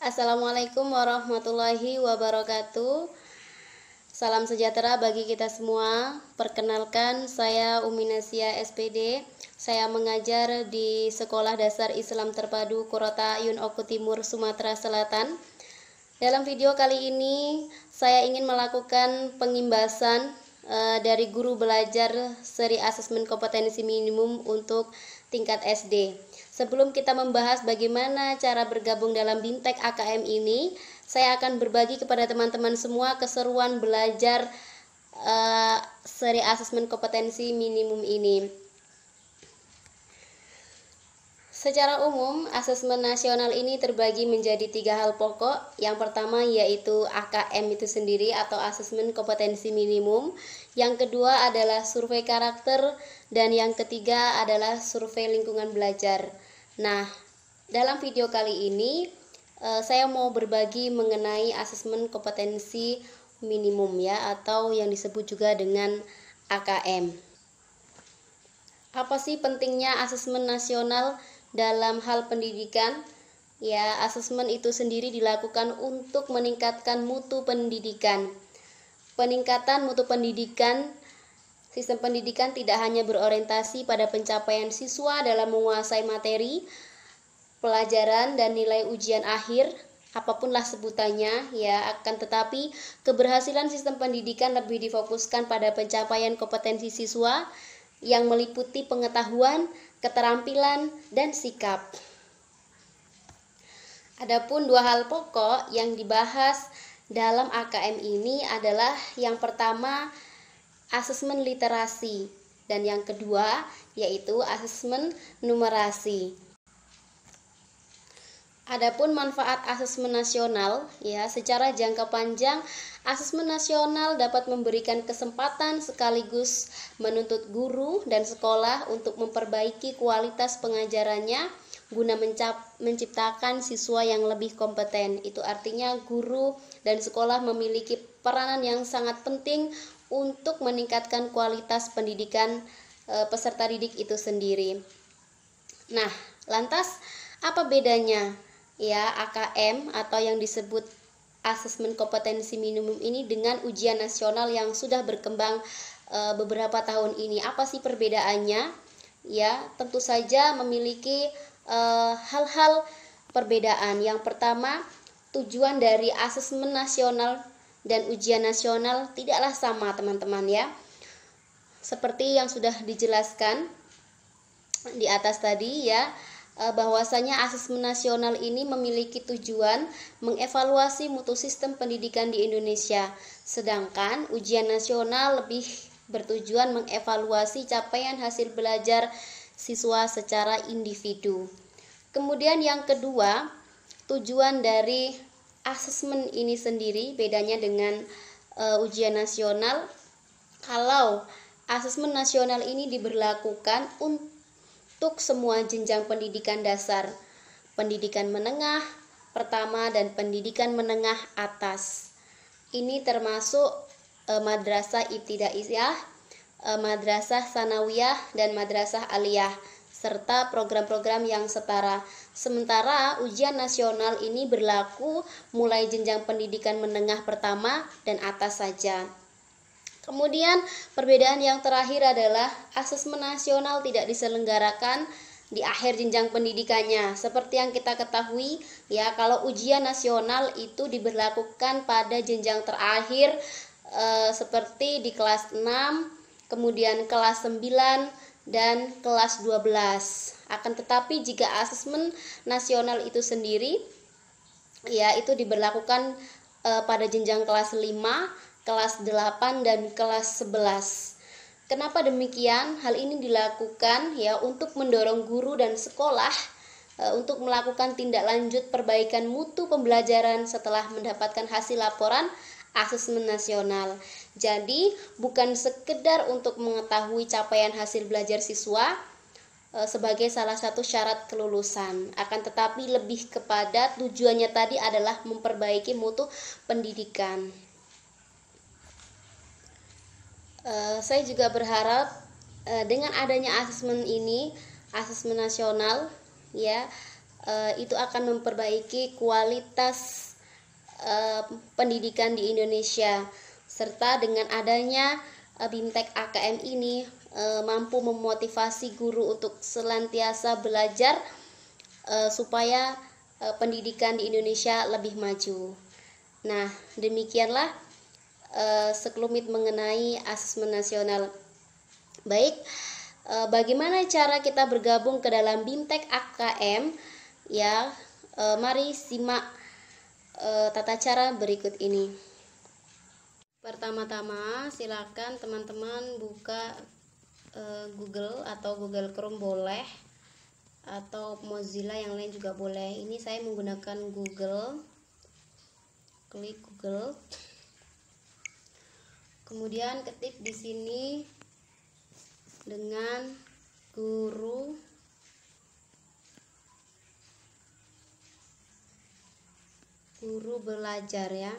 Assalamualaikum warahmatullahi wabarakatuh. Salam sejahtera bagi kita semua. Perkenalkan, saya Umi Nasia SPD. Saya mengajar di Sekolah Dasar Islam Terpadu Kurota Ayun Oku Timur, Sumatera Selatan. Dalam video kali ini, saya ingin melakukan pengimbasan dari guru belajar seri asesmen kompetensi minimum untuk tingkat SD. Sebelum kita membahas bagaimana cara bergabung dalam BIMTEK AKM ini, saya akan berbagi kepada teman-teman semua keseruan belajar seri asesmen kompetensi minimum ini. Secara umum, asesmen nasional ini terbagi menjadi 3 hal pokok. Yang pertama yaitu AKM itu sendiri atau asesmen kompetensi minimum. Yang kedua adalah survei karakter, dan yang ketiga adalah survei lingkungan belajar. Nah, dalam video kali ini saya mau berbagi mengenai asesmen kompetensi minimum ya, atau yang disebut juga dengan AKM. Apa sih pentingnya asesmen nasional dalam hal pendidikan? Ya, asesmen itu sendiri dilakukan untuk meningkatkan mutu pendidikan. Peningkatan mutu pendidikan, sistem pendidikan tidak hanya berorientasi pada pencapaian siswa dalam menguasai materi, pelajaran, dan nilai ujian akhir, apapunlah sebutannya ya, akan tetapi keberhasilan sistem pendidikan lebih difokuskan pada pencapaian kompetensi siswa yang meliputi pengetahuan, keterampilan, dan sikap. Adapun 2 hal pokok yang dibahas dalam AKM ini adalah yang pertama asesmen literasi, dan yang kedua yaitu asesmen numerasi. Adapun manfaat asesmen nasional ya, secara jangka panjang asesmen nasional dapat memberikan kesempatan sekaligus menuntut guru dan sekolah untuk memperbaiki kualitas pengajarannya guna menciptakan siswa yang lebih kompeten. Itu artinya guru dan sekolah memiliki peranan yang sangat penting untuk meningkatkan kualitas pendidikan peserta didik itu sendiri. Nah, lantas apa bedanya ya AKM atau yang disebut asesmen kompetensi minimum ini dengan ujian nasional yang sudah berkembang beberapa tahun ini? Apa sih perbedaannya? Ya, tentu saja memiliki hal-hal perbedaan. Yang pertama, tujuan dari asesmen nasional dan ujian nasional tidaklah sama, teman-teman ya. Seperti yang sudah dijelaskan di atas tadi ya, bahwasanya asesmen nasional ini memiliki tujuan mengevaluasi mutu sistem pendidikan di Indonesia, sedangkan ujian nasional lebih bertujuan mengevaluasi capaian hasil belajar siswa secara individu. Kemudian yang kedua, tujuan dari asesmen ini sendiri bedanya dengan ujian nasional. Kalau asesmen nasional ini diberlakukan untuk semua jenjang pendidikan dasar, pendidikan menengah pertama, dan pendidikan menengah atas. Ini termasuk madrasah ibtidaiyah, madrasah sanawiyah, dan madrasah aliyah, serta program-program yang setara. Sementara ujian nasional ini berlaku mulai jenjang pendidikan menengah pertama dan atas saja. Kemudian perbedaan yang terakhir adalah asesmen nasional tidak diselenggarakan di akhir jenjang pendidikannya. Seperti yang kita ketahui ya, kalau ujian nasional itu diberlakukan pada jenjang terakhir seperti di kelas 6, kemudian kelas 9, dan kelas 12. Akan tetapi jika asesmen nasional itu sendiri ya, itu diberlakukan pada jenjang kelas 5, kelas 8, dan kelas 11. Kenapa demikian? Hal ini dilakukan ya untuk mendorong guru dan sekolah untuk melakukan tindak lanjut perbaikan mutu pembelajaran setelah mendapatkan hasil laporan asesmen nasional. Jadi bukan sekedar untuk mengetahui capaian hasil belajar siswa sebagai salah satu syarat kelulusan, akan tetapi lebih kepada tujuannya tadi adalah memperbaiki mutu pendidikan. Saya juga berharap dengan adanya asesmen ini, asesmen nasional ya, itu akan memperbaiki kualitas pendidikan di Indonesia, serta dengan adanya BIMTEK AKM ini mampu memotivasi guru untuk senantiasa belajar supaya pendidikan di Indonesia lebih maju. Nah, demikianlah sekelumit mengenai asesmen nasional. Baik, bagaimana cara kita bergabung ke dalam BIMTEK AKM? Ya, mari simak tata cara berikut ini. Pertama-tama, silakan teman-teman buka Google atau Google Chrome boleh, atau Mozilla yang lain juga boleh. Ini saya menggunakan Google. Klik Google. Kemudian ketik di sini dengan guru belajar ya.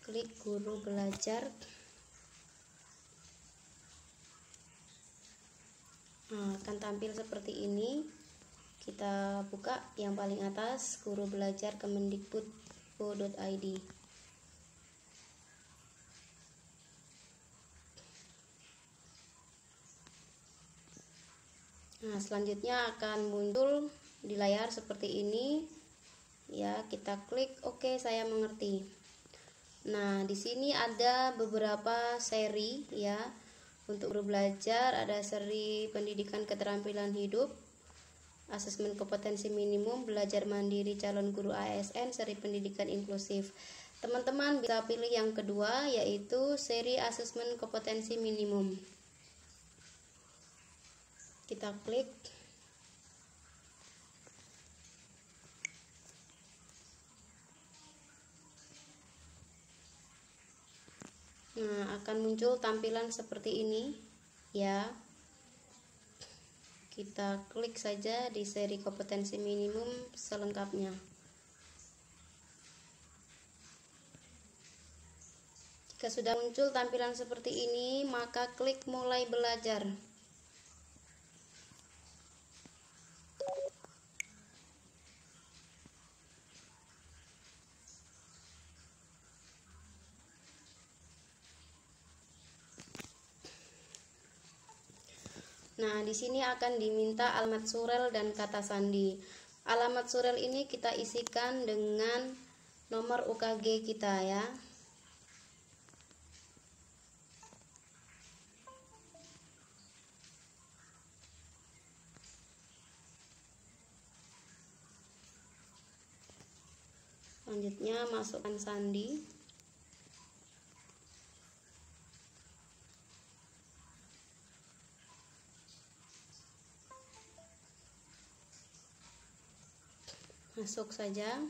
Klik guru belajar. Nah, akan tampil seperti ini. Kita buka yang paling atas, guru belajar kemendikbud.go.id. Nah, selanjutnya akan muncul di layar seperti ini. Ya, kita klik oke, saya mengerti. Nah, di sini ada beberapa seri ya. Untuk guru belajar ada seri pendidikan keterampilan hidup, asesmen kompetensi minimum, belajar mandiri calon guru ASN, seri pendidikan inklusif. Teman-teman bisa pilih yang kedua, yaitu seri asesmen kompetensi minimum. Kita klik. Nah, akan muncul tampilan seperti ini ya. Kita klik saja di seri kompetensi minimum selengkapnya. Jika sudah muncul tampilan seperti ini, maka klik mulai belajar. Nah, di sini akan diminta alamat surel dan kata sandi. Alamat surel ini kita isikan dengan nomor UKG kita ya. Selanjutnya masukkan sandi. Masuk saja.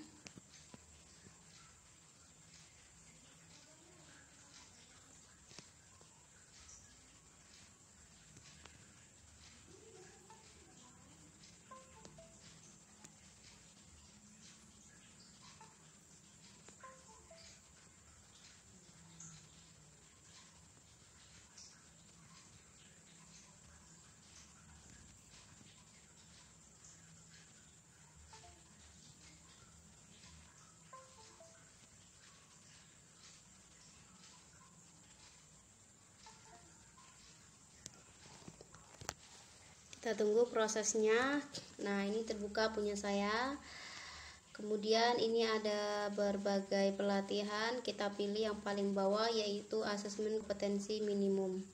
Kita tunggu prosesnya. Nah, ini terbuka punya saya. Kemudian ini ada berbagai pelatihan. Kita pilih yang paling bawah, yaitu asesmen kompetensi minimum.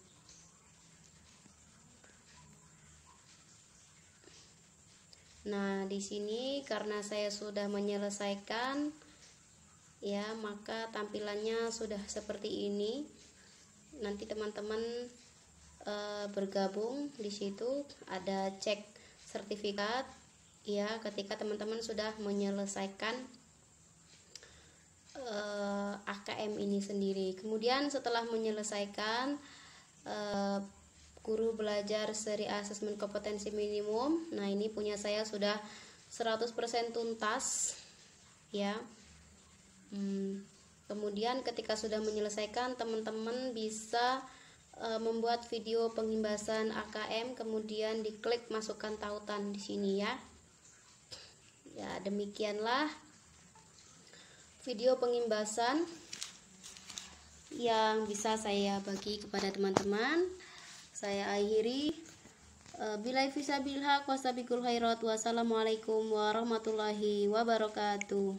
Nah, di sini karena saya sudah menyelesaikan ya, maka tampilannya sudah seperti ini. Nanti teman-teman bergabung, di situ ada cek sertifikat ya, ketika teman-teman sudah menyelesaikan AKM ini sendiri. Kemudian setelah menyelesaikan guru belajar seri asesmen kompetensi minimum, nah ini punya saya sudah 100% tuntas ya. Kemudian ketika sudah menyelesaikan, teman-teman bisa membuat video pengimbasan AKM, kemudian diklik masukkan tautan di sini ya. Ya, demikianlah video pengimbasan yang bisa saya bagi kepada teman-teman. Saya akhiri. Bilai fisabil haq wasabiqul khairat. Wassalamualaikum warahmatullahi wabarakatuh.